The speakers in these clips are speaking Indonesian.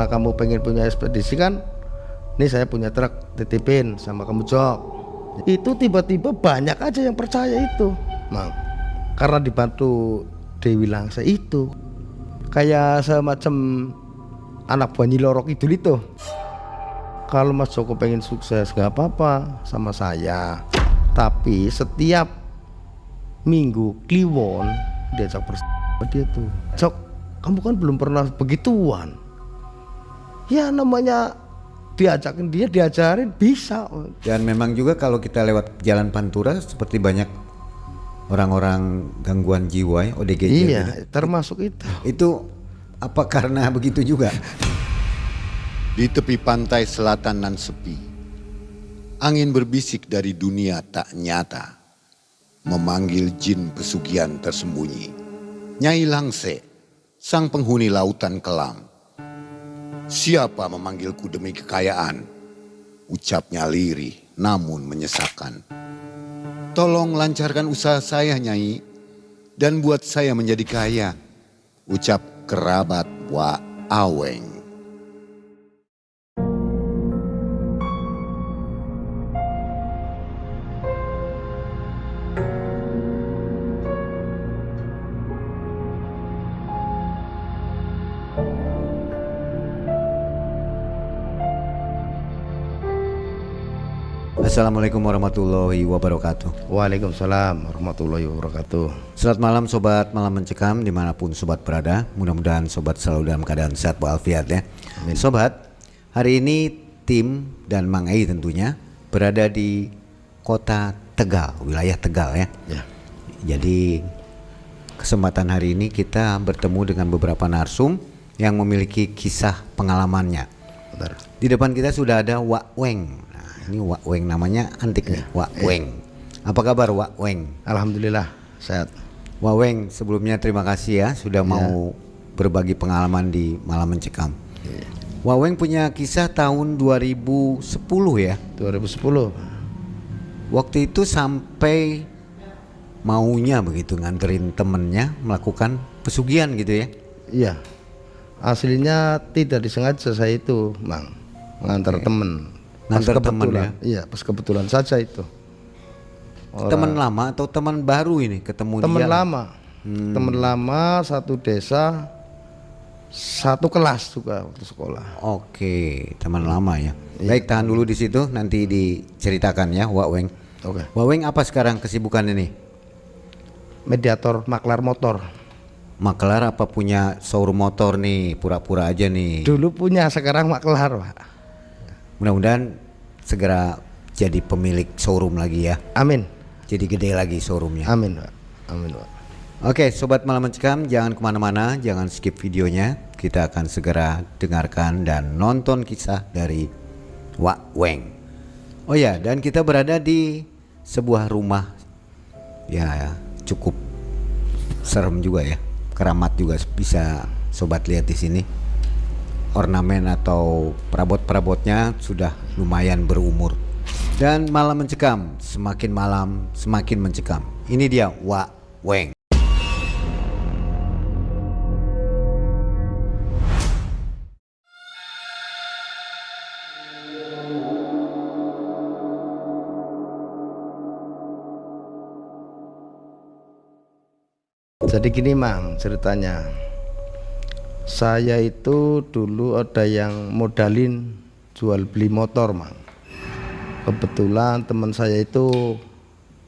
karena kamu pengen punya ekspedisi kan, nih saya punya truk, titipin sama kamu jok. Itu tiba-tiba banyak aja yang percaya itu, Mang. Karena dibantu Dewi Langsa itu, kayak semacam anak buah Nyi Loro Kidul itu. Kalau Mas Joko pengen sukses gak apa-apa sama saya, tapi setiap minggu Kliwon diajak dia tuh, Jok, kamu kan belum pernah begituan. Ya namanya diajakin dia, diajarin bisa. Dan memang juga kalau kita lewat jalan Pantura seperti banyak orang-orang gangguan jiwa ya, ODGJ. Iya, gitu. Termasuk itu. Itu apa karena begitu juga? Di tepi pantai selatan nan sepi, angin berbisik dari dunia tak nyata, memanggil jin pesugihan tersembunyi. Nyai Langse, sang penghuni lautan kelam. Siapa memanggilku demi kekayaan? Ucapnya lirih namun menyesakkan. Tolong lancarkan usaha saya, Nyai, dan buat saya menjadi kaya. Ucap kerabat Wak Aweng. Assalamualaikum warahmatullahi wabarakatuh. Waalaikumsalam warahmatullahi wabarakatuh. Selamat malam sobat Malam Mencekam dimanapun sobat berada. Mudah-mudahan sobat selalu dalam keadaan sehat walafiat ya. Amin. Sobat, hari ini tim dan Mang Ei tentunya berada di kota Tegal, wilayah Tegal ya. Ya. Jadi kesempatan hari ini kita bertemu dengan beberapa narsum yang memiliki kisah pengalamannya. Bentar. Di depan kita sudah ada Wak Weng. Ini Wak Weng namanya antik nih, Wak Weng. Apa kabar Wak Weng? Alhamdulillah sehat. Wak Weng sebelumnya terima kasih ya sudah mau berbagi pengalaman di Malam Mencekam. Wak Weng punya kisah tahun 2010 ya. 2010. Waktu itu sampai maunya begitu nganterin temennya melakukan pesugihan gitu ya. Iya. Aslinya tidak disengaja saya itu, Mang. Mengantar temen. Ngantar temen ya. Iya, pas kebetulan saja itu. Teman lama atau teman baru ini ketemu Teman dia? lama. Teman lama satu desa, satu kelas juga waktu sekolah. Oke, teman lama ya. Baik, tahan dulu di situ nanti diceritakan ya Wak Weng. Oke. Wak Weng apa sekarang kesibukan ini? Mediator maklar motor. Maklar apa punya showroom motor nih? Pura-pura aja nih. Dulu punya, sekarang maklar, Pak. Mudah-mudahan segera jadi pemilik showroom lagi ya. Amin. Jadi gede lagi showroomnya. Amin, Pak. Amin, Pak. Oke, sobat Malam Mencekam, jangan kemana-mana, jangan skip videonya. Kita akan segera dengarkan dan nonton kisah dari Wak Weng. Oh ya, dan kita berada di sebuah rumah ya cukup serem juga ya, keramat juga bisa sobat lihat di sini. Ornamen atau perabot-perabotnya sudah lumayan berumur. Dan Malam Mencekam, semakin malam semakin mencekam. Ini dia Wak Weng. Jadi gini, Mang, ceritanya. Saya itu dulu ada yang modalin jual beli motor, Mang. Kebetulan teman saya itu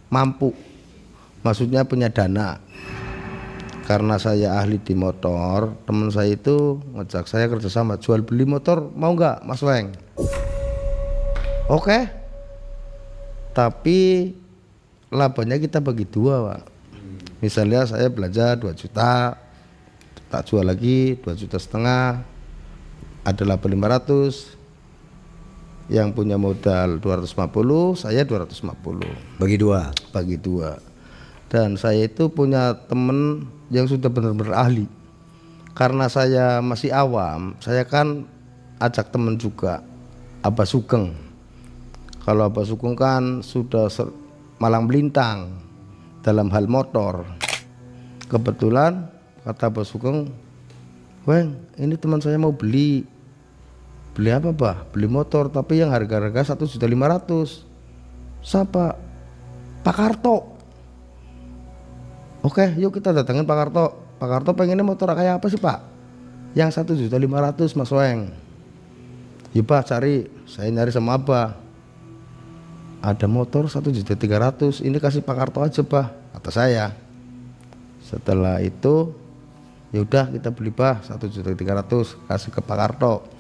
mampu, maksudnya punya dana. Karena saya ahli di motor, teman saya itu ngajak saya kerjasama jual beli motor, mau nggak, Mas Weng? Oke. Tapi labanya kita bagi dua, Pak. Misalnya saya belanja 2 juta, tak jual lagi 2,5 juta, ada laba 500, yang punya modal 250, saya 250, Bagi dua. bagi dua. Dan saya itu punya temen yang sudah benar-benar ahli. Karena saya masih awam, saya kan ajak temen juga, Abah Sugeng. Kalau Abah Sugeng kan sudah malang melintang dalam hal motor. Kebetulan kata Abah Sugeng, Weng, ini teman saya mau beli Beli apa bah? Beli motor tapi yang harga-harga 1.500.000. Siapa? Pak Karto. Oke, yuk kita datangin Pak Karto. Pak Karto pengennya motor kayak apa sih Pak? Yang 1.500.000 Mas Weng. Yuk Pak cari, saya nyari sama Abah. Ada motor 1.300.000, ini kasih Pak Karto aja Bah, kata saya. Setelah itu yaudah kita beli Bah 1.300.000, kasih ke Pak Karto.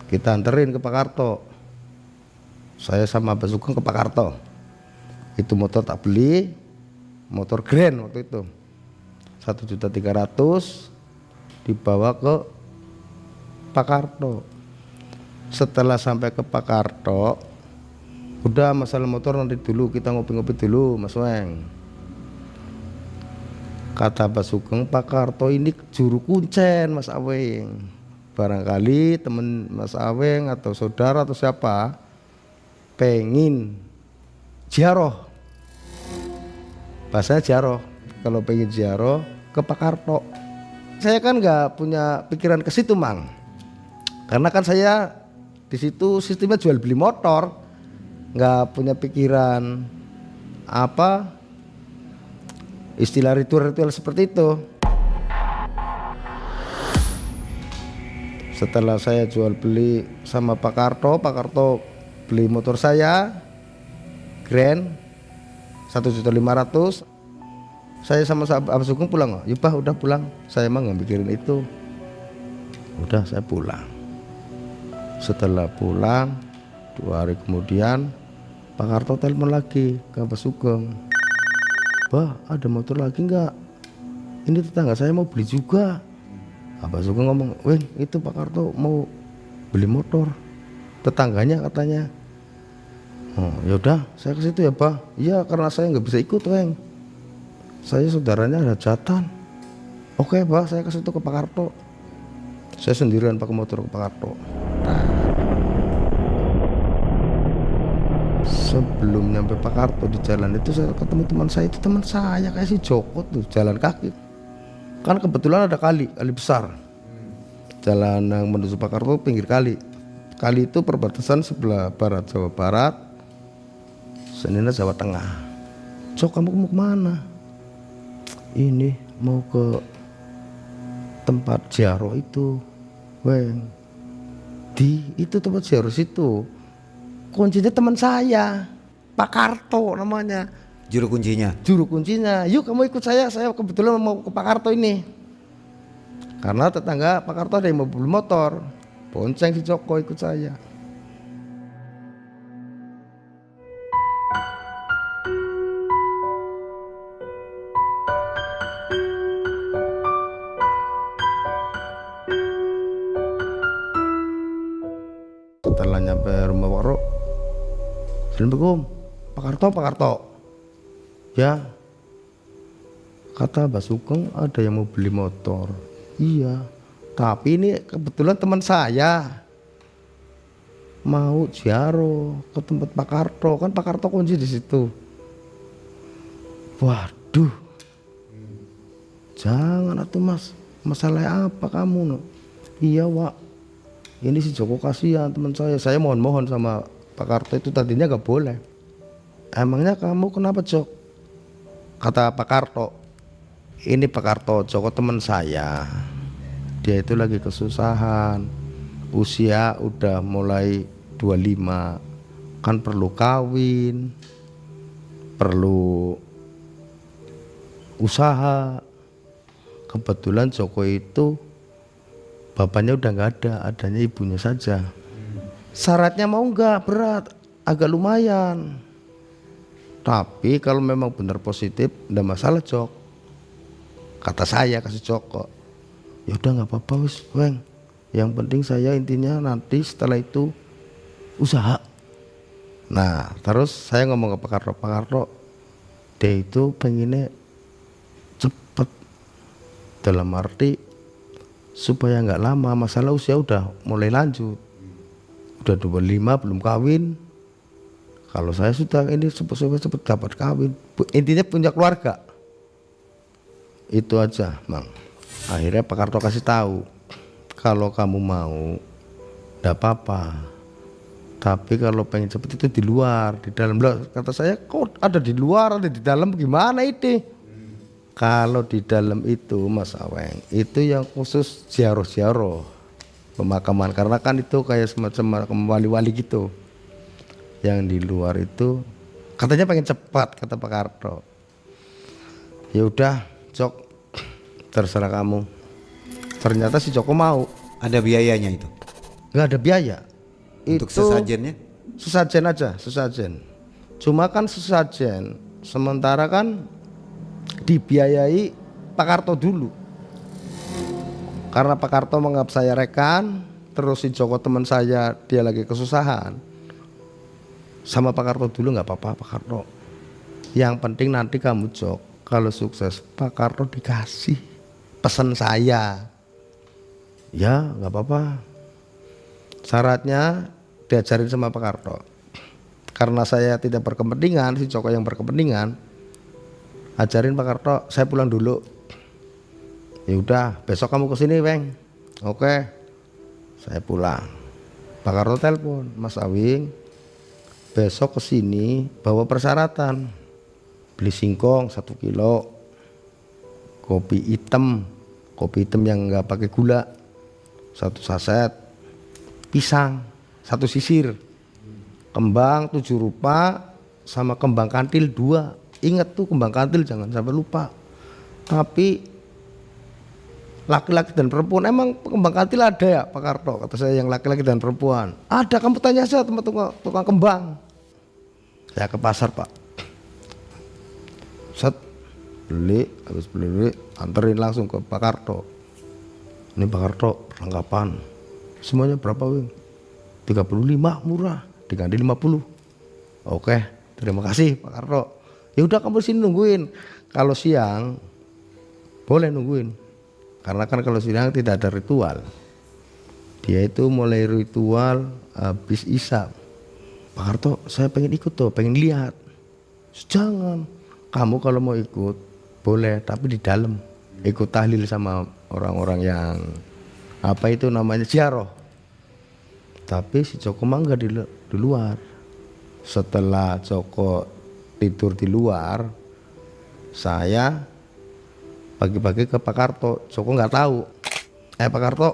Kita anterin ke Pak Karto. Saya sama Abah Sugeng ke Pak Karto. Itu motor tak beli, motor Grand waktu itu 1.300.000 dibawa ke Pak Karto. Setelah sampai ke Pak Karto, udah masalah motor nanti dulu, kita ngopi-ngopi dulu Mas Weng. Kata Pak Sugeng, Pak Karto ini juru kuncen Mas Aweng. Barangkali temen Mas Aweng atau saudara atau siapa pengen ziarah. Bahasanya ziarah. Kalau pengen ziarah ke Pak Karto. Saya kan nggak punya pikiran ke situ Mang. Karena kan saya di situ sistemnya jual beli motor. Nggak punya pikiran apa istilah ritual-ritual seperti itu. Setelah saya jual beli sama Pak Karto beli motor saya Grand 1.500.000. Saya sama Abah Sugeng pulang. Ya Bah udah pulang, saya emang nggak mikirin itu. Udah saya pulang. Setelah pulang 2 hari kemudian Pak Karto telepon lagi ke Abah Sugeng. Bah ada motor lagi nggak? Ini tetangga saya mau beli juga. Abah Sugeng ngomong, Weng itu Pak Karto mau beli motor. Tetangganya katanya. Oh yaudah saya ke situ ya Bah. Iya karena saya nggak bisa ikut Weng. Saya saudaranya ada hajatan. Oke Bah saya ke situ ke Pak Karto. Saya sendirian pakai motor ke Pak Karto. Sebelum nyampe Pak Karto di jalan itu saya ketemu teman saya, itu teman saya kayak si Joko tuh jalan kaki. Kan kebetulan ada kali besar. Jalan yang menuju Pak Karto pinggir kali. Kali itu perbatasan sebelah barat Jawa Barat, Senina Jawa Tengah. Jok kamu mau kemana? Ini mau ke tempat ziarah itu, Weng. Di itu tempat ziarah situ. Kuncinya teman saya, Pak Karto namanya. Juru kuncinya. Juru kuncinya. Yuk kamu ikut saya kebetulan mau ke Pak Karto ini. Karena tetangga Pak Karto ada yang mau beli motor. Bonceng si Joko ikut saya. Setelah nyampe rumah Pak Ro, Assalamualaikum Pak Karto. Ya, kata Mbak Sugeng ada yang mau beli motor. Iya, tapi ini kebetulan teman saya mau ziarah ke tempat Pak Karto. Kan Pak Karto kunci di situ. Waduh, jangan atuh Mas, masalah apa kamu? No? Iya Wak, ini si Joko kasihan teman saya mohon sama Pak Karto itu tadinya gak boleh. Emangnya kamu kenapa Jok? Kata Pak Karto, ini Pak Karto Joko teman saya, dia itu lagi kesusahan, usia udah mulai 25, kan perlu kawin, perlu usaha. Kebetulan Joko itu bapaknya udah nggak ada, adanya ibunya saja. Syaratnya mau nggak berat, agak lumayan. Tapi kalau memang benar positif, nggak masalah Jok. Kata saya kasih Joko. Ya udah nggak apa-apa wis, Weng. Yang penting saya intinya nanti setelah itu usaha. Nah terus saya ngomong ke Pak Karto, dia itu pengennya cepet, dalam arti supaya nggak lama, masalah usia udah mulai lanjut, udah 25 belum kawin. Kalau saya sudah ini cepet dapat kawin, intinya punya keluarga. Itu aja Mang. Akhirnya Pak Karto kasih tahu, kalau kamu mau Nggak apa-apa. Tapi kalau pengen cepet itu di luar, di dalam. Lah, kata saya, kok ada di luar, ada di dalam, gimana itu? Kalau di dalam itu Mas Aweng, itu yang khusus ziarah-ziarah pemakaman, karena kan itu kayak semacam wali-wali gitu. Yang di luar itu katanya pengen cepat, kata Pak Karto. Ya udah, Cok, terserah kamu. Ternyata si Joko mau. Ada biayanya itu Nggak ada biaya. untuk Itu sesajennya? sesajen aja, sesajen. Cuma kan sesajen, sementara kan dibiayai Pak Karto dulu. Karena Pak Karto menganggap saya rekan, terus si Joko teman saya dia lagi kesusahan. Sama Pak Karto dulu, nggak apa-apa Pak Karto. Yang penting nanti kamu Jok, kalau sukses Pak Karto dikasih pesan saya. Ya nggak apa-apa. Syaratnya diajarin sama Pak Karto. Karena saya tidak berkepentingan, si Joko yang berkepentingan, ajarin Pak Karto, saya pulang dulu. Ya udah, besok kamu kesini, Weng. Oke, saya pulang. Pak Karto telepon, Mas Awing, besok kesini bawa persyaratan, beli singkong 1 kilo, kopi hitam yang nggak pakai gula 1 saset, pisang 1 sisir, kembang 7 rupa, sama kembang kantil 2. Ingat tuh kembang kantil, jangan sampai lupa. Tapi laki-laki dan perempuan, emang kembang kantil ada ya Pak Karto? Kata saya, yang laki-laki dan perempuan ada, kamu tanya saja sama tukang kembang. Saya ke pasar Pak, set, beli, habis beli anterin langsung ke Pak Karto. Ini Pak Karto perlengkapan semuanya berapa, Wing? 35, murah, diganti 50. Oke, terima kasih Pak Karto. Ya udah, kamu sini nungguin. Kalau siang boleh nungguin, karena kan kalau siang tidak ada ritual. Dia itu mulai ritual habis isya. Pak Karto, saya pengen ikut tuh, pengen lihat. Jangan, kamu kalau mau ikut boleh, tapi di dalam ikut tahlil sama orang-orang yang apa itu namanya ziarah. Tapi si Joko mah enggak di luar. Setelah Joko tidur di luar, saya pagi-pagi ke Pak Karto. Joko nggak tahu. Pak Karto,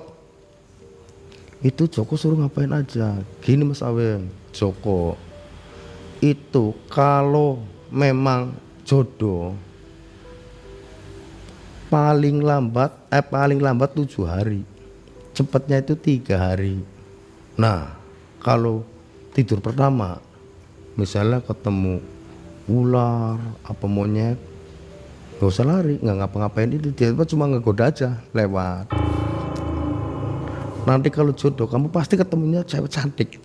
itu Joko suruh ngapain aja? Gini Mas Aweng, Joko itu kalau memang jodoh paling lambat 7 hari, cepatnya itu 3 hari. Nah, kalau tidur pertama misalnya ketemu ular apa monyet, nggak usah lari, nggak ngapa-ngapain, itu dia cuma ngegoda aja lewat. Nanti kalau jodoh kamu pasti ketemunya cewek cantik.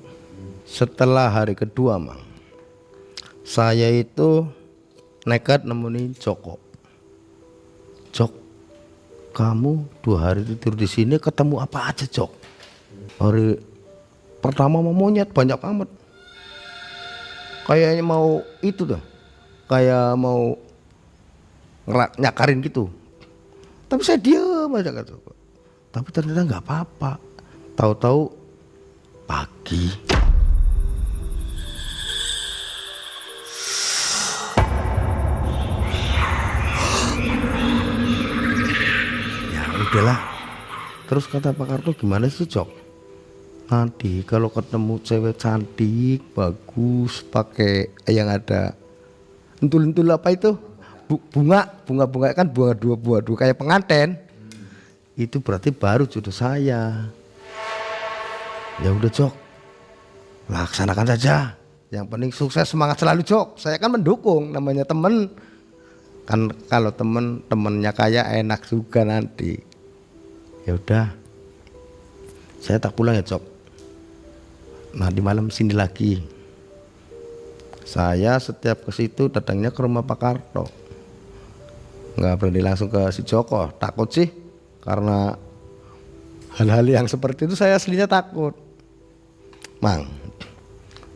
Setelah hari kedua Mang, saya itu nekat nemuin Joko. Jok, kamu 2 hari tidur di sini ketemu apa aja Jok? Hari pertama mau monyet banyak amat, kayaknya mau itu tuh, kayak mau nyakarin gitu. Tapi saya diam aja kan Joko. Tapi ternyata nggak apa-apa. Tahu-tahu pagi ya udahlah. Terus kata Pak Karto, gimana sih Jok? Nanti kalau ketemu cewek cantik bagus, pakai yang ada entul-entul apa itu, bunga kan, bunga dua kayak pengantin, itu berarti baru jodoh saya. Ya udah Jok, laksanakan saja. Yang penting sukses, semangat selalu Jok. Saya kan mendukung, namanya temen kan. Kalau temennya kaya enak juga nanti. Ya udah, saya tak pulang ya Jok. Nah di malam sini lagi. Saya setiap ke situ datangnya ke rumah Pak Karto. Nggak berani langsung ke si Joko, takut sih. Karena hal-hal yang seperti itu saya aslinya takut. Mang,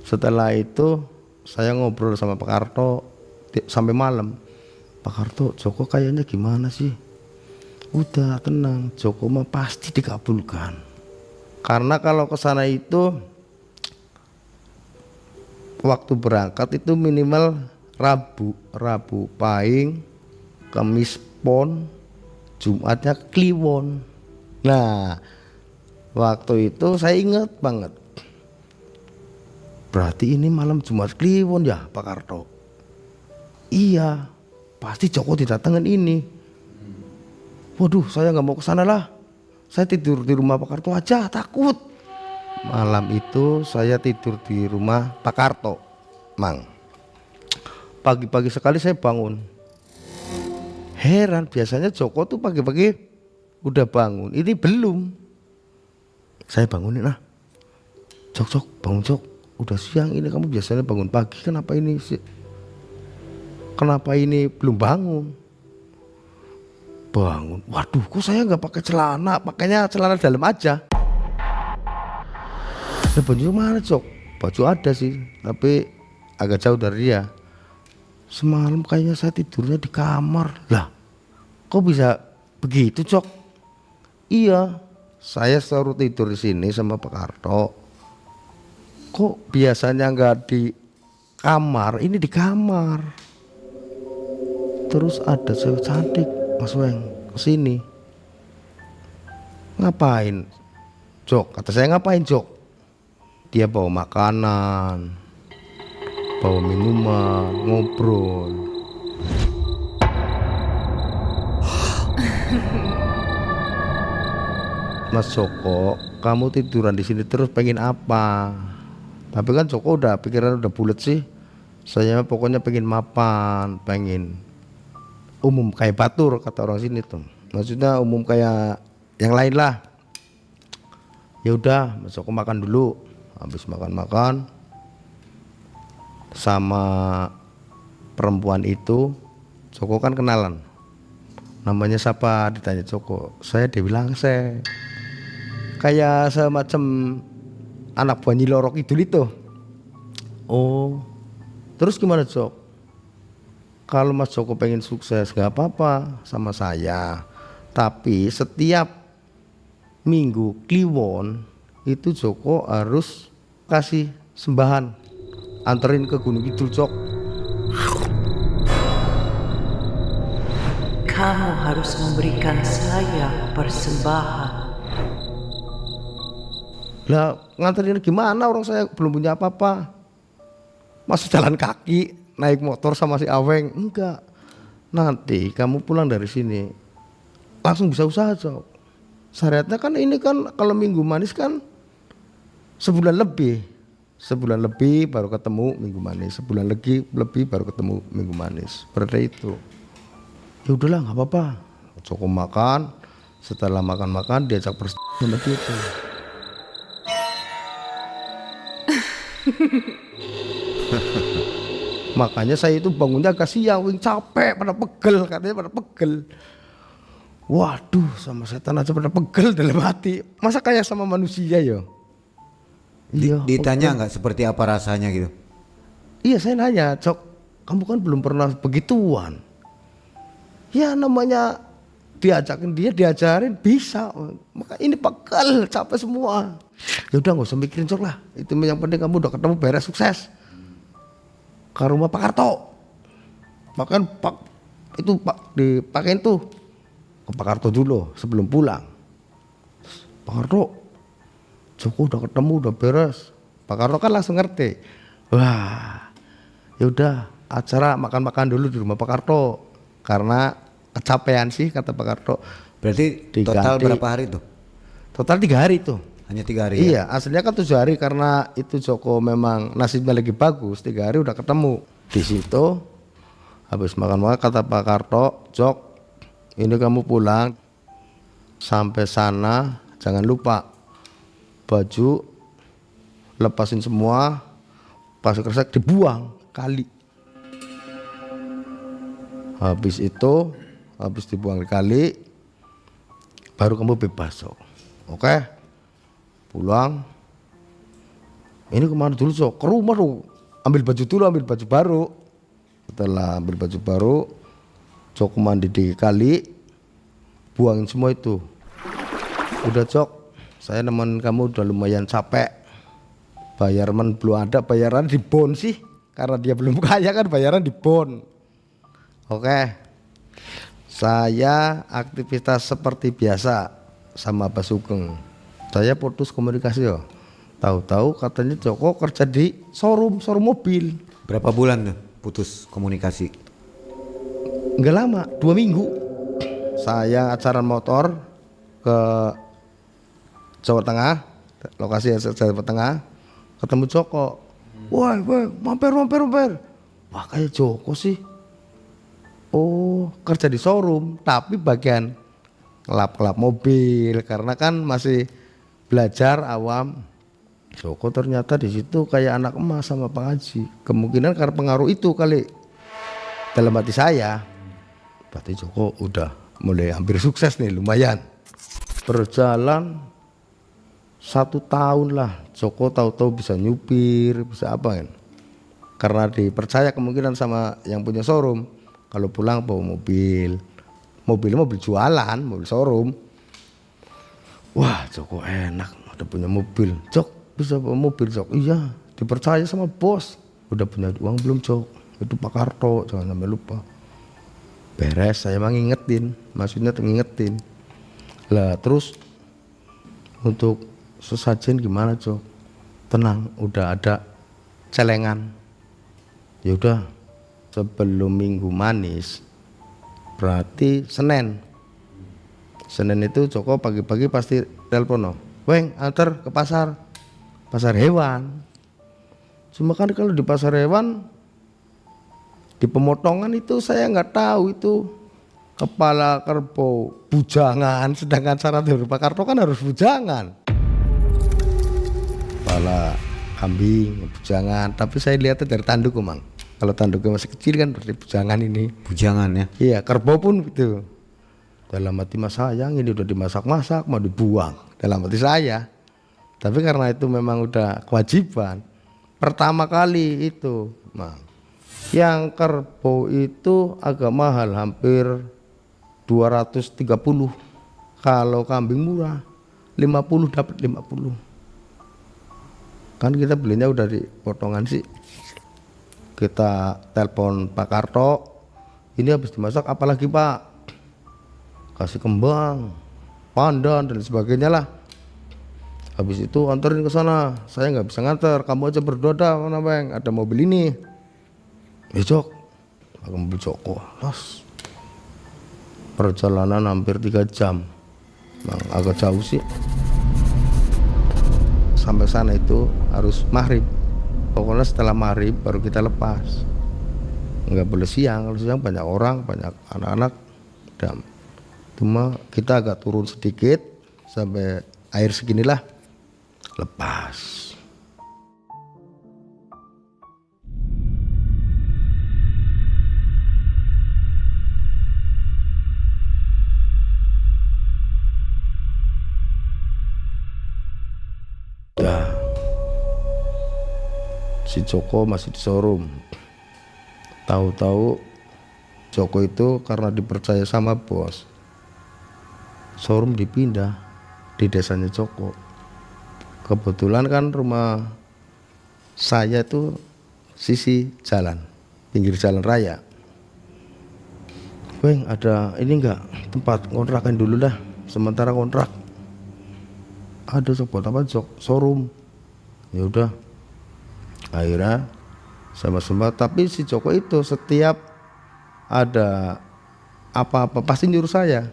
setelah itu saya ngobrol sama Pak Karto sampai malam. Pak Karto, Joko kayaknya gimana sih? Udah tenang, Joko mah pasti dikabulkan. Karena kalau ke sana itu waktu berangkat itu minimal Rabu Pahing, Kamis Pon, Jumatnya Kliwon. Nah, waktu itu saya ingat banget. Berarti ini malam Jumat Kliwon ya Pak Karto? Iya, pasti Joko didatengin ini. Waduh, saya nggak mau ke sana lah. Saya tidur di rumah Pak Karto aja, takut. Malam itu saya tidur di rumah Pak Karto, Mang. Pagi-pagi sekali saya bangun. Heran, biasanya Joko tuh pagi-pagi udah bangun, ini belum. Saya bangunin, Jok, bangun Jok, udah siang ini, kamu biasanya bangun pagi, kenapa ini belum bangun? Bangun, waduh, kok saya nggak pakai celana, pakainya celana dalam aja. Nah, baju mana Jok? Baju ada sih, tapi agak jauh dari dia. Semalam kayaknya saya tidurnya di kamar. Lah, kok bisa begitu Jok? Iya, saya selalu tidur di sini sama Pak Karto. Kok biasanya nggak di kamar, ini di kamar. Terus ada cewek cantik, Mas Weng, kesini. Ngapain Jok? Kata saya, ngapain Jok? Dia bawa makanan, bawa minuman, ngobrol. Mas Joko, kamu tiduran di sini terus pengen apa? Tapi kan Joko udah pikiran udah bulat sih. Saya pokoknya pengen mapan, pengen umum kayak batur kata orang sini tuh. Maksudnya umum kayak yang lain lah. Ya udah, Mas Joko makan dulu. Habis makan sama perempuan itu, Joko kan kenalan. Namanya siapa? Ditanya Joko. Saya Dewi Langse. Kayak semacam anak buah Nyi Roro Kidul itu. Oh, terus gimana Jok? Kalau Mas Joko pengen sukses gak apa-apa sama saya. Tapi setiap minggu Kliwon itu Joko harus kasih sembahan, anterin ke Gunung Kidul Jok. Kamu harus memberikan saya persembahan. Lah nganterin gimana, orang saya belum punya apa-apa. Masa jalan kaki, naik motor sama si Aweng? Enggak. Nanti kamu pulang dari sini langsung bisa usaha Jok. Syariatnya kan ini kan kalau minggu manis kan sebulan lebih baru ketemu minggu manis, sebulan lebih baru ketemu minggu manis. Seperti itu. Ya udahlah nggak apa-apa. Joko makan, setelah makan diajak bersama gitu. Makanya saya itu bangunnya agak siang, capek, pada pegel, katanya pada pegel. Waduh, sama setan aja pada pegel dalam hati. Masa kayak sama manusia ya? Iya. Ditanya nggak seperti apa rasanya gitu? Iya, saya nanya, Cok, kamu kan belum pernah begituan. Ya namanya diajakin dia, diajarin bisa. Maka ini pegel, capek semua. Ya udah nggak usah mikirin Cok lah. Itu yang penting kamu udah ketemu, beres, sukses. Ke rumah Pak Karto. Bahkan itu dipakein tuh ke Pak Karto dulu sebelum pulang. Pak Karto, Joko udah ketemu, udah beres. Pak Karto kan langsung ngerti. Wah, ya udah acara makan-makan dulu di rumah Pak Karto karena kecapean sih kata Pak Karto. Berarti total berapa hari tuh? Total 3 hari tuh. Hanya 3 hari? Iya, aslinya kan 7 hari karena itu Joko memang nasibnya lagi bagus. 3 hari udah ketemu di situ. Habis makan kata Pak Karto, Jok, ini kamu pulang sampai sana jangan lupa baju lepasin semua, pas kresek dibuang kali. Habis itu, habis dibuang kali, baru kamu bebas Jok. Oke, pulang. Ini kemana dulu Jok? Ke rumah tuh. Ambil baju dulu, ambil baju baru. Setelah ambil baju baru, Jok mandi di kali, buangin semua itu. Udah Jok, saya nemenin kamu udah lumayan capek. Bayaran belum ada, bayaran di bon sih. Karena dia belum kaya kan bayaran di bon. Oke. Saya aktivitas seperti biasa sama Pak Sugeng. Saya putus komunikasi yo. Tahu-tahu katanya Joko kerja di showroom mobil. Berapa bulan tuh putus komunikasi? Enggak lama, 2 minggu. Saya acara motor ke Jawa Tengah, lokasi Jawa Tengah, ketemu Joko. Wah, mampir. Wah, kayak Joko sih. Oh, kerja di showroom, tapi bagian kelap mobil karena kan masih belajar awam. Joko ternyata di situ kayak anak emas sama Pak Haji. Kemungkinan karena pengaruh itu kali dalam hati saya. Berarti Joko udah mulai hampir sukses nih, lumayan. Berjalan 1 tahun lah, Joko tahu-tahu bisa nyupir, bisa apa kan? Karena dipercaya kemungkinan sama yang punya showroom. Kalau pulang bawa mobil jualan, mobil showroom. Wah, Joko enak, udah punya mobil. Jok, bisa bawa mobil, Jok? Iya, dipercaya sama bos. Udah punya uang belum, Jok? Itu Pak Karto, jangan sampai lupa. Beres, saya emang ngingetin, maksudnya ngingetin. Lah terus untuk sesajen gimana, Jok? Tenang, udah ada celengan. Ya udah, sebelum Minggu Manis, berarti Senin itu Joko pagi-pagi pasti telepon, Weng antar ke pasar hewan. Cuma kan kalau di pasar hewan di pemotongan itu saya nggak tahu itu kepala kerbau bujangan, sedangkan syarat dari Pak Karto kan harus bujangan. Kepala kambing bujangan, tapi saya lihatnya dari tanduk, Mang. Kalau tanduknya masih kecil kan berarti bujangan ini. Bujangan ya? Iya, kerbau pun gitu. Dalam hati mas sayang ini udah dimasak-masak mau dibuang. Dalam hati saya. Tapi karena itu memang udah kewajiban. Pertama kali itu, Mang. Yang kerbau itu agak mahal, hampir 230. Kalau kambing murah 50 dapat 50. Kan kita belinya udah di potongan sih. Kita telepon Pak Karto, ini habis dimasak apalagi Pak? Kasih kembang, pandan dan sebagainya lah. Habis itu anterin ke sana. Saya nggak bisa nganter, kamu aja berdua dah, mana Bang? Ada mobil ini. Jok, pakai mobil Joko, los. Perjalanan hampir 3 jam, agak jauh sih. Sampai sana itu harus maghrib. Pokoknya setelah maghrib baru kita lepas. Nggak boleh siang, kalau siang banyak orang, banyak anak-anak. Dan cuma kita agak turun sedikit sampai air seginilah, lepas. Si Joko masih di showroom. Tahu-tahu Joko itu karena dipercaya sama bos, showroom dipindah di desanya Joko. Kebetulan kan rumah saya itu sisi jalan, pinggir jalan raya. Weng, ada ini enggak tempat kontrakan dulu dah, sementara kontrak. Ada, Jok, buat apa, Jok? Showroom. Ya udah. Akhirnya sama-sama, tapi si Joko itu setiap ada apa-apa pasti nyuruh saya.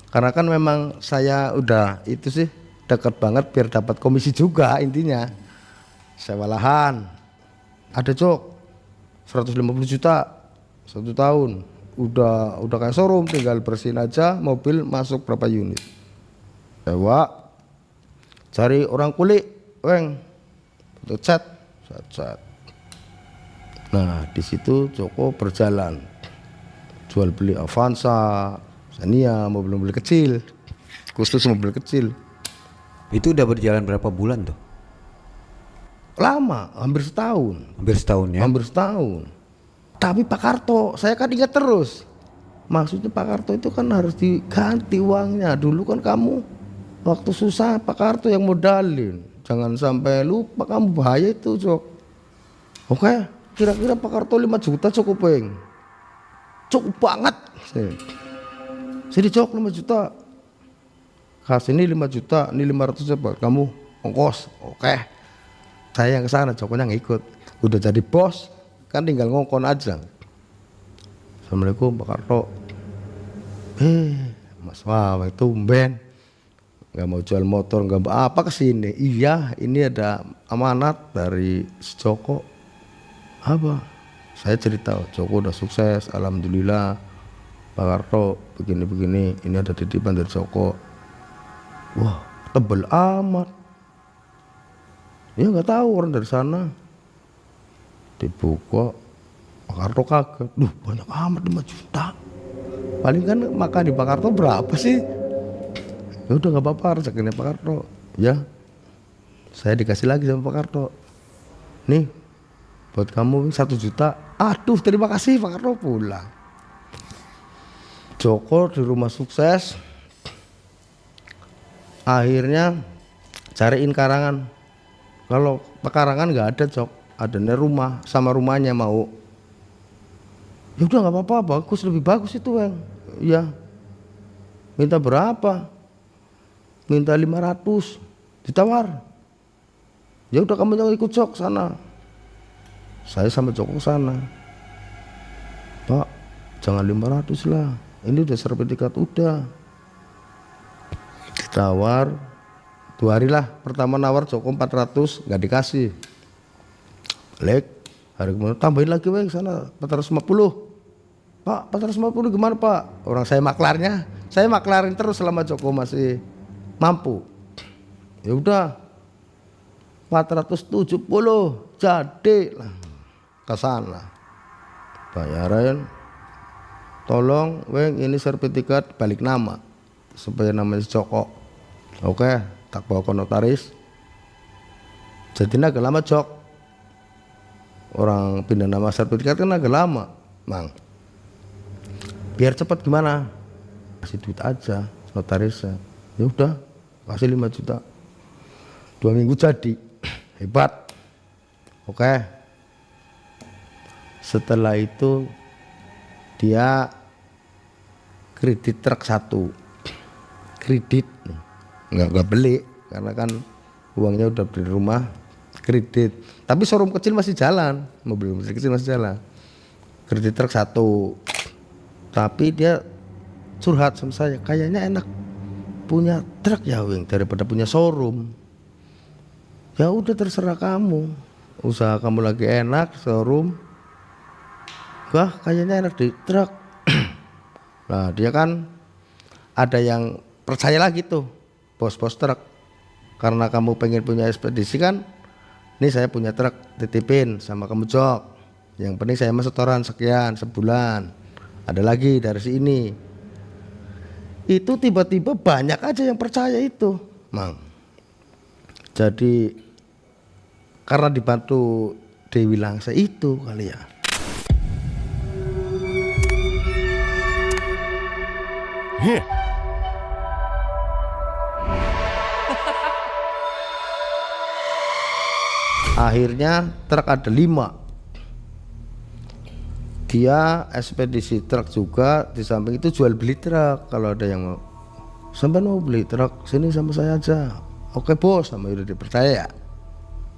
Karena kan memang saya udah itu sih dekat banget biar dapat komisi juga intinya. Sewa lahan. Ada, Jok, 150 juta 1 tahun. Udah kayak showroom, tinggal bersihin aja mobil, masuk berapa unit. Sewa. Cari orang kulik, Weng. Foto cat. Nah, di situ Joko berjalan jual beli Avanza, Xenia, mobil-mobil kecil, khusus mobil kecil. Itu udah berjalan berapa bulan tuh? Lama, hampir setahun. Hampir setahun ya? Hampir setahun. Tapi Pak Karto, saya kan ingat terus. Maksudnya Pak Karto itu kan harus diganti uangnya. Dulu kan kamu Waktu susah Pak Karto yang modalin. Jangan sampai lupa, kamu bahaya itu, Cok. Oke, kira-kira Pak Karto 5 juta cukup, Peng? Cukup banget. Sini Cok, 5 juta. Kasih ini 5 juta, ini 500 buat kamu ongkos. Oke. Saya yang kesana, Coknya ngikut. Udah jadi bos, kan tinggal ngongkon aja. Assalamualaikum Pak Karto. Mas Waweng tumben nggak mau jual motor, nggak apa kesini. Iya, ini ada amanat dari si Joko. Apa? Saya cerita, Joko udah sukses, alhamdulillah. Pak Karto begini-begini, ini ada titipan dari Joko. Wah, tebel amat. Ya nggak tahu orang dari sana. Dibuka, Pak Karto kaget. Duh, banyak amat 5 juta. Paling kan makan di Pak Karto berapa sih? Ya udah nggak apa-apa, rezekinya Pak Karto. Ya, saya dikasih lagi sama Pak Karto. Nih, buat kamu 1 juta. Aduh, terima kasih Pak Karto. Pulang. Joko di rumah sukses. Akhirnya cariin karangan. Kalau pekarangan nggak ada, Cok. Adanya rumah, sama rumahnya mau. Ya udah nggak apa-apa, bagus, lebih bagus itu, Weng. Iya. Minta berapa? Minta 500. Ditawar. Ya udah kamu jangan ikut Jok sana. Saya sama Joko sana. Pak, jangan 500 lah. Ini udah sertifikat udah. Ditawar 2 hari lah. Pertama nawar Joko 400, nggak dikasih. Lek, hari kemudian tambahin lagi, Weng, sana 450. Pak, 450 gimana Pak? Orang saya maklarnya, saya maklarin terus selama Joko masih mampu. Ya udah 470 jadi lah ke sana. Bayaran. Tolong, Weng, ini sertifikat balik nama supaya namanya Joko. Oke, tak bawa ke notaris. Jadi agak lama, Jok. Orang pindah nama sertifikat kan agak lama, Mang. Biar cepat gimana? Kasih duit aja notarisnya. Ya udah, kasih 5 juta. 2 minggu jadi. Hebat. Oke. Setelah itu dia kredit truk 1. Kredit. Enggak beli karena kan uangnya udah beli rumah, kredit. Tapi showroom kecil masih jalan, mobil kecil masih jalan. Kredit truk 1. Tapi dia curhat sama saya, kayaknya enak punya truk ya, Weng, daripada punya showroom. Ya udah terserah kamu, usaha kamu lagi enak, showroom. Wah, kayaknya enak di truk. Nah, dia kan ada yang percaya lagi tuh, bos-bos truk. Karena kamu pengen punya ekspedisi kan, ini saya punya truk, titipin sama kamu Jok. Yang penting saya masuk setoran sekian sebulan. Ada lagi dari sini. Itu tiba-tiba banyak aja yang percaya itu, Mang. Jadi karena dibantu Dewi Langsa itu kali ya. Akhirnya truk ada 5. Dia ekspedisi truk juga, di samping itu jual beli truk. Kalau ada yang mau, sampai mau beli truk sini sama saya aja. Oke bos, sama udah dipercaya.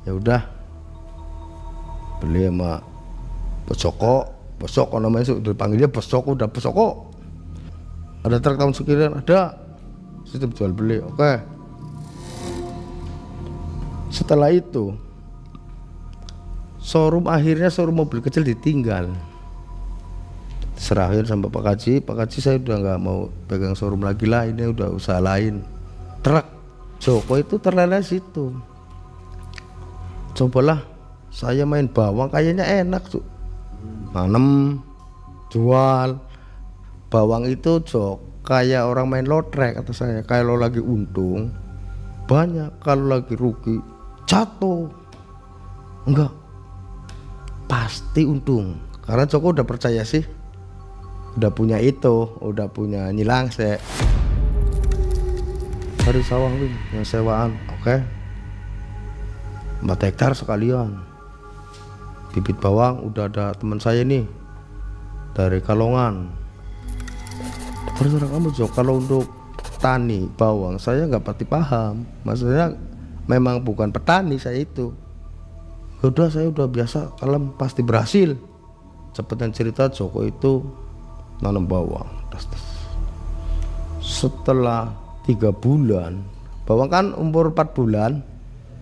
Ya udah, beli sama Bos Joko namanya, udah dipanggilnya Bos Joko, udah Bos Joko. Ada truk tahun sekian, ada. Sistem jual beli, oke. Setelah itu, akhirnya showroom mobil kecil ditinggal. Serahin sama Pak Kaji saya udah nggak mau pegang showroom lagi lah, ini udah usaha lain. Truk Joko itu terleleh situ. Cobalah saya main bawang, kayaknya enak tuh, nanem, jual bawang itu, Jok, kayak orang main lotrek kata saya. Kalau lagi untung banyak, kalau lagi rugi jatuh. Enggak, pasti untung, karena Joko udah percaya sih, udah punya itu, udah punya Nyilangse. dari sawah wing yang sewaan. Oke, 4 hektar sekalian. Bibit bawang udah ada teman saya nih dari Kalongan. Terserah kamu Jok, kalau untuk tani bawang saya nggak pasti paham, maksudnya memang bukan petani saya itu. Udah saya udah biasa, kalian pasti berhasil. Cepet yang cerita Joko itu nanam bawang. Setelah 3 bulan, bawang kan umur 4 bulan,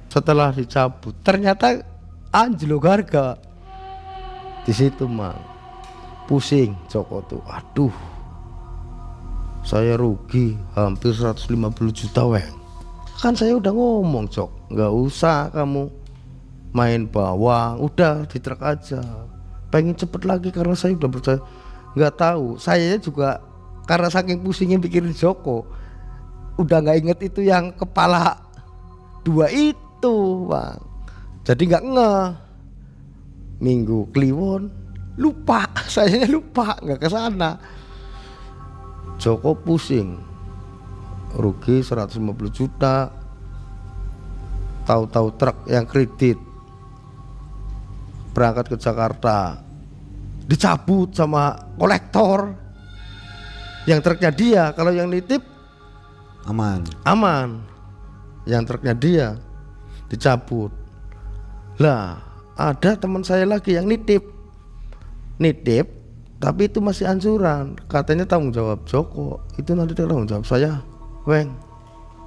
setelah dicabut ternyata anjlok harga. Di situ mang pusing Joko tuh, aduh saya rugi hampir 150 juta weng. Kan saya udah ngomong Jok, nggak usah kamu main bawang, udah di truk aja. Pengen cepet lagi karena saya udah percaya. Nggak tahu, saya juga karena saking pusingnya pikirin Joko, udah nggak inget itu yang kepala 2 itu bang. Jadi nggak minggu kliwon lupa, saya lupa nggak ke sana. Joko pusing, rugi 150 juta. Tahu-tahu truk yang kredit berangkat ke Jakarta dicabut sama kolektor. Yang truknya dia, kalau yang nitip aman. Yang truknya dia dicabut. Lah ada teman saya lagi yang nitip tapi itu masih anjuran, katanya tanggung jawab Joko. Itu nanti tanggung jawab saya weng,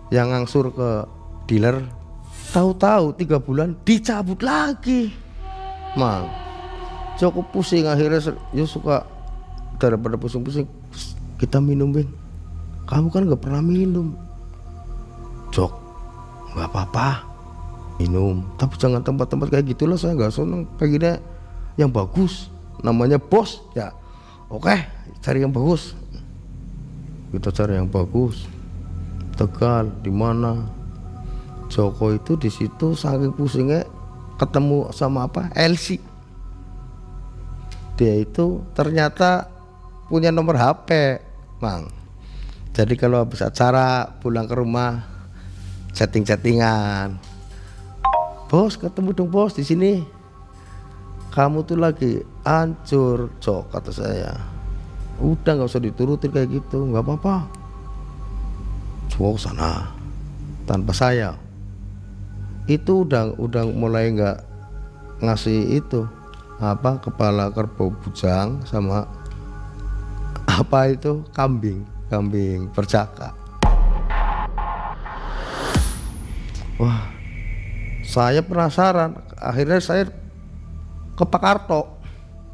yang ngangsur ke dealer. Tahu-tahu 3 bulan dicabut lagi mang. Joko pusing, akhirnya ya suka, daripada pusing-pusing kita minum weng. Kamu kan gak pernah minum. Jok, gak apa-apa minum, tapi jangan tempat-tempat kayak gitulah, saya gak seneng. Pengennya yang bagus, namanya bos ya. Oke, cari yang bagus. Kita cari yang bagus. Tegal di mana? Joko itu di situ saking pusingnya ketemu sama apa? LC. Dia itu ternyata punya nomor HP, Mang. Jadi kalau habis acara pulang ke rumah chatting-chattingan. Bos, ketemu dong bos di sini. Kamu tuh lagi hancur Jok, kata saya. Udah nggak usah diturutin kayak gitu, nggak apa-apa. Jok sana tanpa saya. Itu udah mulai nggak ngasih itu apa, kepala kerbau bujang sama apa itu kambing percaka. Wah, saya penasaran. Akhirnya saya ke Pak Karto.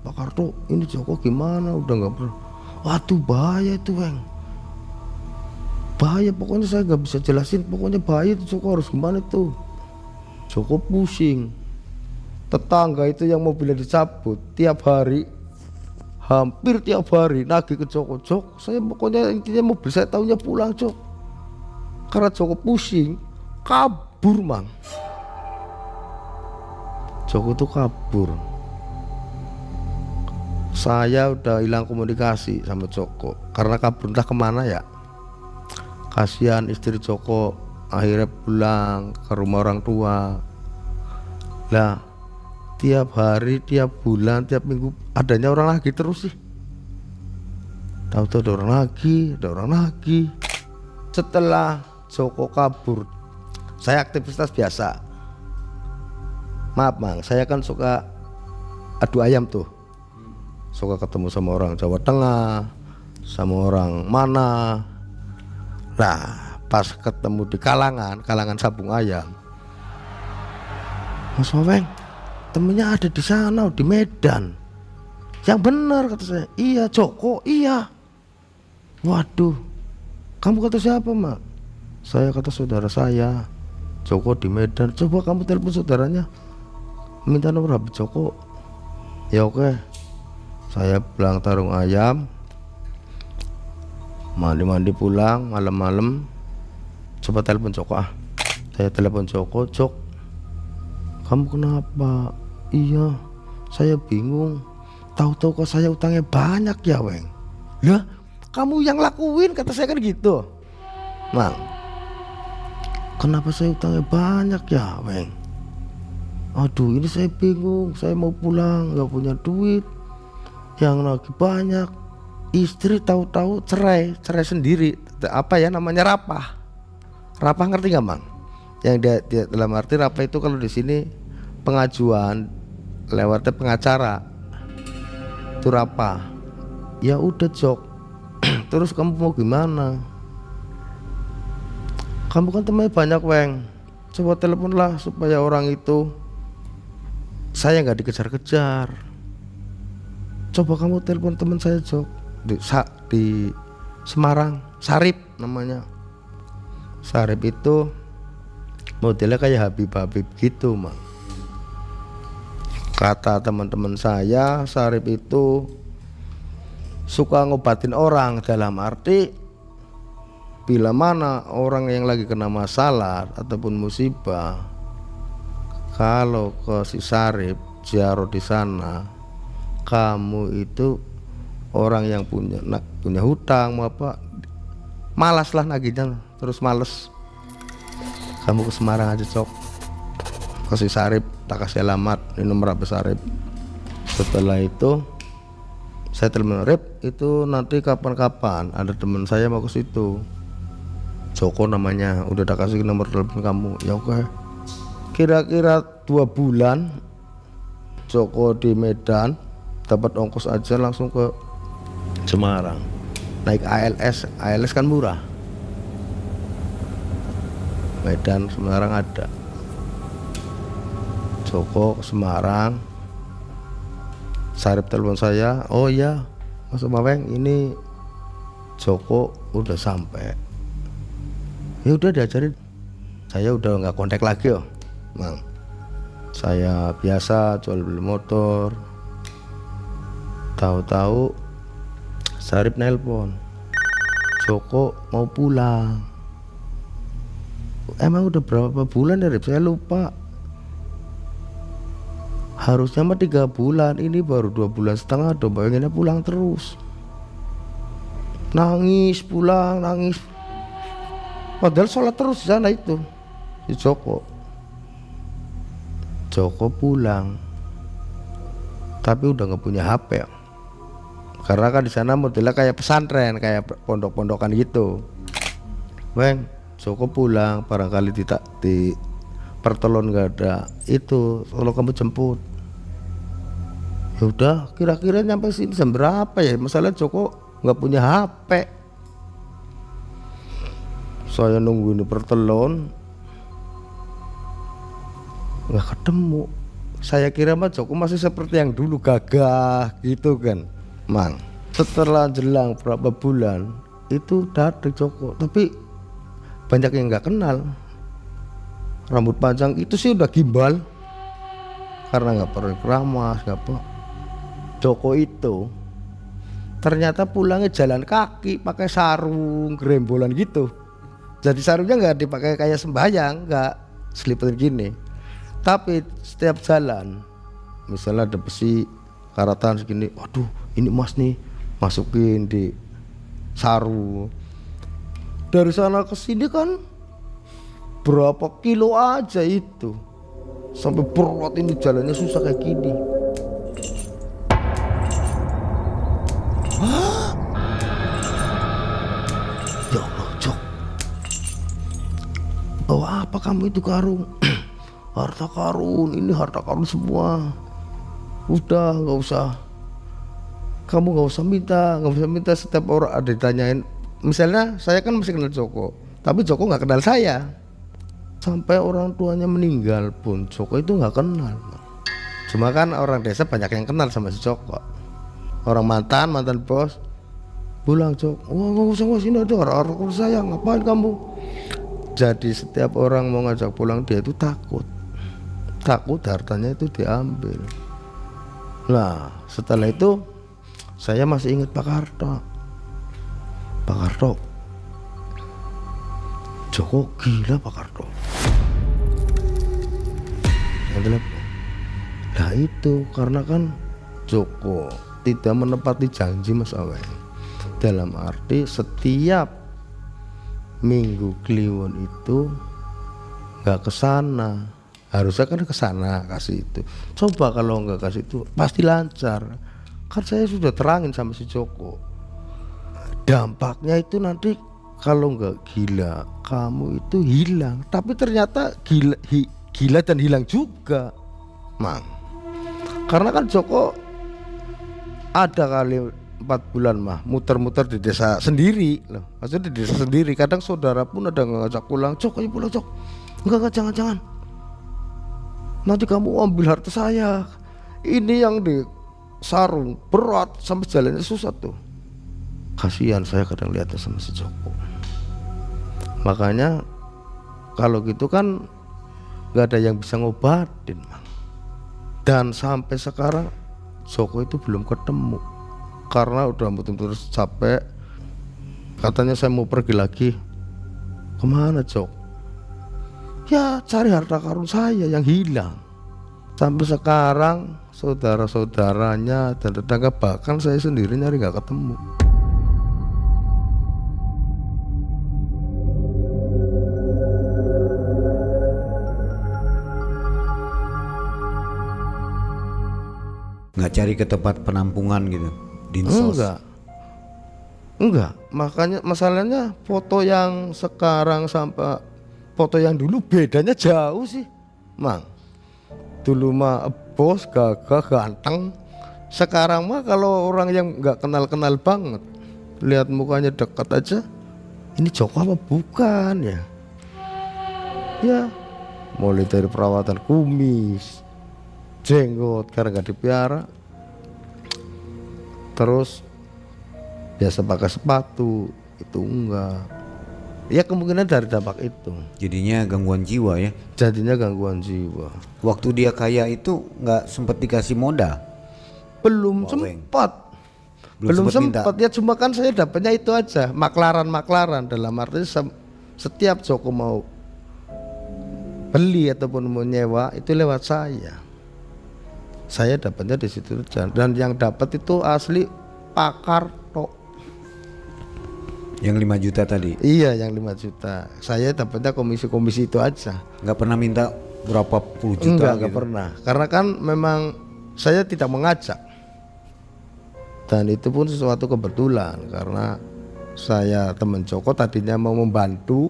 Pak Karto, ini Joko gimana? Udah nggak pernah. Waduh bahaya itu weng. Bahaya, pokoknya saya nggak bisa jelasin. Pokoknya bahaya itu Joko, harus gimana itu? Joko pusing. Tetangga itu yang mobilnya dicabut tiap hari, hampir tiap hari nagih ke Joko. Jok, saya pokoknya intinya mobil saya tahunya pulang Jok. Karena Joko pusing, kabur mang. Joko tuh kabur. Saya udah hilang komunikasi sama Joko karena kabur entah kemana ya. Kasihan istri Joko, akhirnya pulang ke rumah orang tua. Lah tiap hari, tiap bulan, tiap minggu adanya orang lagi terus sih. Tahu-tahu ada orang lagi. Setelah Joko kabur, saya aktivitas biasa. Maaf mang, saya kan suka adu ayam tuh. Suka ketemu sama orang Jawa Tengah, sama orang mana. Nah pas ketemu di kalangan Sabung Ayam, Mas Waweng, temennya ada di sana di Medan. Yang benar kata saya. Iya Joko, iya. Waduh, kamu kata siapa mak? Saya kata saudara saya Joko di Medan. Coba kamu telepon saudaranya, minta nomor HP Joko. Ya oke. Saya pulang tarung ayam, mandi pulang malam-malam. Coba telepon Joko ah. Saya telepon Joko. Jok, kamu kenapa? Iya, saya bingung. Tahu-tahu kok saya utangnya banyak ya weng. Lah kamu yang lakuin, kata saya kan gitu Mang. kenapa saya utangnya banyak ya Weng? Aduh ini saya bingung, saya mau pulang nggak punya duit, yang lagi banyak. Istri tahu-tahu cerai sendiri. Apa ya namanya, rapah ngerti nggak Mang? Yang dia dalam arti rapah itu kalau di sini pengajuan lewatnya pengacara itu rapah. Ya udah Jok, terus kamu mau gimana? Kamu kan temannya banyak Weng, coba teleponlah supaya orang itu saya nggak dikejar-kejar. Coba kamu telepon teman saya Jok di Semarang, Sarip namanya. Sarip itu modelnya kayak Habib gitu Mang. Kata teman-teman saya, Sarip itu suka ngobatin orang, dalam arti bila mana orang yang lagi kena masalah ataupun musibah, kalau ke si Sarip ziarah di sana, kamu itu orang yang punya hutang mau apa, malas lah nagihnya, terus males, kamu ke Semarang aja Cok, ke si Sarip, tak kasih alamat, ini nomor HP Sarip. Setelah itu saya telepon Rip, itu nanti kapan-kapan ada teman saya mau ke situ, Joko namanya, udah tak kasih nomor telepon kamu. Ya oke. Kira-kira 2 bulan Joko di Medan, dapat ongkos aja langsung ke Semarang, naik ALS kan murah. Medan Semarang ada. Joko ke Semarang, Sarip telepon saya, oh iya Mas Maweng, ini Joko udah sampai. Ya udah diajarin. Saya udah nggak kontak lagi Mang. Saya biasa jual beli motor. Tahu-tahu Sarip nelpon, Joko mau pulang. Emang udah berapa bulan ya Rip? Saya lupa. Harusnya mah 3 bulan, ini baru 2,5 bulan. Udah bayanginnya pulang terus. Nangis pulang, nangis. Padahal sholat terus di sana itu si Joko. Joko pulang, tapi udah nggak punya HP. Karena kan di sana modelnya kayak pesantren, kayak pondok-pondokan gitu. Weng, Joko pulang, barangkali di Pertelon nggak ada, itu kalau kamu jemput. Ya udah, kira-kira nyampe sini jam berapa ya? Masalah Joko nggak punya HP. Saya nunggu di Pertelon, nggak ketemu. Saya kira mah Joko masih seperti yang dulu, gagah gitu kan Mang. Setelah jelang berapa bulan itu datang Joko, tapi banyak yang nggak kenal. Rambut panjang itu sih udah gimbal, karena nggak perlu keramas, nggak apa. Joko itu ternyata pulangnya jalan kaki, pakai sarung gerembolan gitu. Jadi sarungnya nggak dipakai kayak sembahyang, nggak selipan gini. Tapi setiap jalan, misalnya ada besi karatan segini, waduh ini emas nih, masukin di sarung. Dari sana ke sini kan berapa kilo aja itu, sampai berat, ini jalannya susah kayak gini. Hah? Ya Allah Jok, bawa apa kamu itu karung? Harta karun, ini harta karun semua. Udah nggak usah, kamu nggak usah minta. Setiap orang ada ditanyain, misalnya saya kan masih kenal Joko, tapi Joko nggak kenal saya. Sampai orang tuanya meninggal pun Joko itu nggak kenal. Cuma kan orang desa banyak yang kenal sama si Joko. Orang mantan bos pulang Joko, wah nggak usah sini ada orang saya, ngapain kamu? Jadi setiap orang mau ngajak pulang dia itu takut hartanya itu diambil. Nah setelah itu saya masih ingat Pak Karto, Joko gila Pak Karto. Nah itu karena kan Joko tidak menepati janji Mas Aweng. Dalam arti setiap minggu Kliwon itu nggak ke sana. Harusnya kan ke sana kasih itu. Coba kalau nggak kasih itu pasti lancar. Kan saya sudah terangin sama si Joko. Dampaknya itu nanti kalau nggak gila, kamu itu hilang. Tapi ternyata gila dan hilang juga, Mang. Karena kan Joko ada kali 4 bulan mah muter-muter di desa sendiri loh. Maksudnya di desa sendiri. Kadang saudara pun ada ngajak pulang, Jok ayo pulang Jok. Enggak jangan. Nanti kamu ambil harta saya. Ini yang di sarung berat sampai jalannya susah tuh. Kasihan saya kadang lihatnya sama si Joko. Makanya kalau gitu kan nggak ada yang bisa ngobatin, Mang. Dan sampai sekarang Joko itu belum ketemu karena udah betul-betul capek. Katanya saya mau pergi lagi. Kemana Jok? Ya cari harta karun saya yang hilang. Sampai sekarang saudara-saudaranya dan tetangga bahkan saya sendiri nyari nggak ketemu. Nggak cari ke tempat penampungan gitu, dinsos? Enggak. Makanya masalahnya foto yang sekarang sampai foto yang dulu bedanya jauh sih, Mang. Dulu mah bos, gagah, ganteng. Sekarang mah kalau orang yang nggak kenal-kenal banget, lihat mukanya dekat aja, ini Joko apa bukan ya? Ya, mulai dari perawatan kumis, jenggot karena nggak dipiara, terus biasa pakai sepatu itu enggak. Ya kemungkinan dari dampak itu. Jadinya gangguan jiwa ya. Jadinya gangguan jiwa. Waktu dia kaya itu nggak sempet dikasih modal? Belum Weng. sempat. Belum sempat ya, cuma kan saya dapatnya itu aja, maklaran dalam arti setiap Joko mau beli ataupun mau nyewa itu lewat saya. Saya dapatnya di situ dan yang dapat itu asli pakar tok. Yang 5 juta tadi? Iya, yang 5 juta. Saya dapatnya komisi-komisi itu aja. Nggak pernah minta berapa puluh juta? Enggak pernah. Karena kan memang saya tidak mengajak. Dan itu pun sesuatu kebetulan karena saya teman Joko tadinya mau membantu.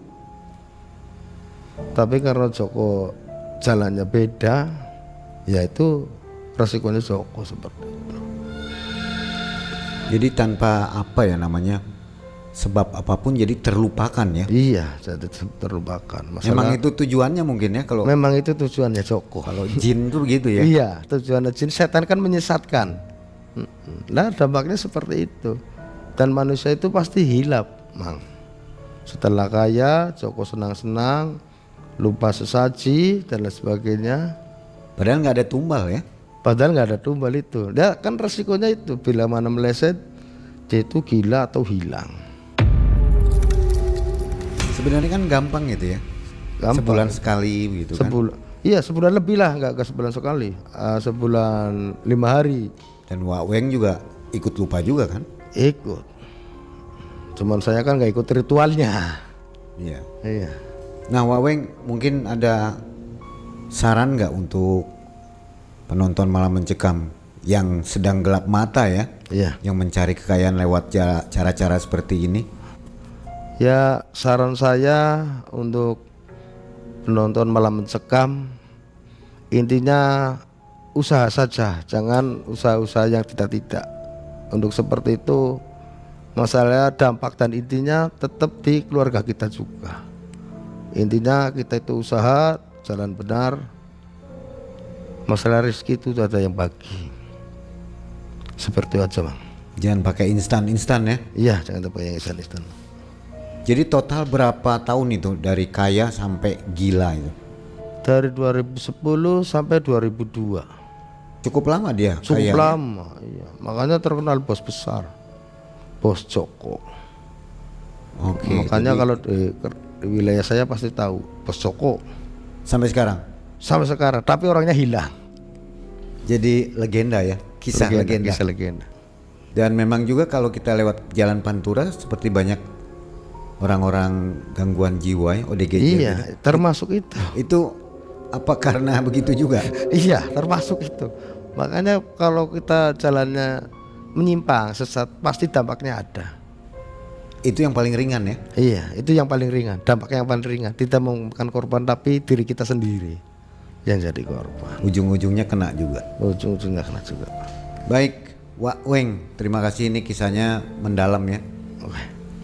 Tapi karena Joko jalannya beda, ya itu resikonya Joko seperti itu. Jadi tanpa apa ya namanya, sebab apapun jadi terlupakan ya. Iya, jadi terlupakan. Memang itu tujuannya mungkin ya kalau memang itu tujuannya Joko. Kalau jin tuh begitu ya. Iya, tujuannya jin, setan kan menyesatkan. Nah, dampaknya seperti itu. Dan manusia itu pasti hilap, Mang. Setelah kaya, Joko senang-senang, lupa sesaji dan lain sebagainya. Padahal nggak ada tumbal ya. Padahal nggak ada tumbal itu. Ya kan resikonya itu bila mana meleset, dia itu gila atau hilang. Sebenarnya kan gampang gitu ya. Gampang. Sebulan sekali begitu kan. Iya, sebulan lebih lah, nggak sebulan sekali. Sebulan 5 hari. Dan Wak Weng juga ikut lupa juga kan? Ikut. Cuman saya kan nggak ikut ritualnya. Iya. Iya. Nah Wak Weng mungkin ada saran nggak untuk penonton Malam Mencekam yang sedang gelap mata ya? Iya. Yang mencari kekayaan lewat cara-cara seperti ini? Ya, saran saya untuk penonton Malam Mencekam, intinya usaha saja, jangan usaha-usaha yang tidak. Untuk seperti itu masalah dampak dan intinya tetap di keluarga kita juga. Intinya kita itu usaha jalan benar. Masalah rezeki itu ada yang bagi. Seperti itu aja, Bang. Jangan pakai instan-instan ya. Iya, jangan pakai yang instan-instan. Jadi total berapa tahun itu dari kaya sampai gila itu? Dari 2010 sampai 2002. Cukup lama dia Cukup kaya. lama, iya. Makanya terkenal bos besar, Bos Joko. Oke. Makanya jadi kalau di wilayah saya pasti tahu Bos Joko sampai sekarang. sampai sekarang. Tapi orangnya hilang. Jadi legenda ya, kisah legenda. Kisah legenda. Dan memang juga kalau kita lewat Jalan Pantura seperti banyak orang-orang gangguan jiwa ya, ODGJ. Iya, termasuk itu. Itu apa karena begitu juga? Iya, termasuk itu. Makanya kalau kita jalannya menyimpang, sesat, pasti dampaknya ada. Itu yang paling ringan ya. Iya, itu yang paling ringan. Dampaknya yang paling ringan. Tidak memakan korban, tapi diri kita sendiri yang jadi korban. Ujung-ujungnya kena juga. Ujung-ujungnya kena juga. Baik, Wak Weng, terima kasih, ini kisahnya mendalam ya. Oke.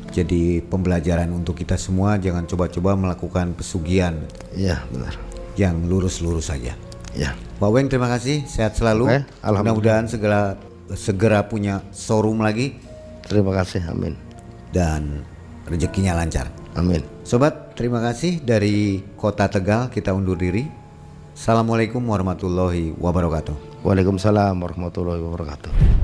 Jadi pembelajaran untuk kita semua, jangan coba-coba melakukan pesugihan Iya, benar. yang lurus-lurus saja. Ya. Wak Weng, terima kasih, sehat selalu. Oke, alhamdulillah. Mudah-mudahan segera punya showroom lagi Terima kasih, amin. dan rezekinya lancar. Amin. Sobat, terima kasih dari Kota Tegal, kita undur diri. Assalamualaikum warahmatullahi wabarakatuh. Waalaikumsalam warahmatullahi wabarakatuh.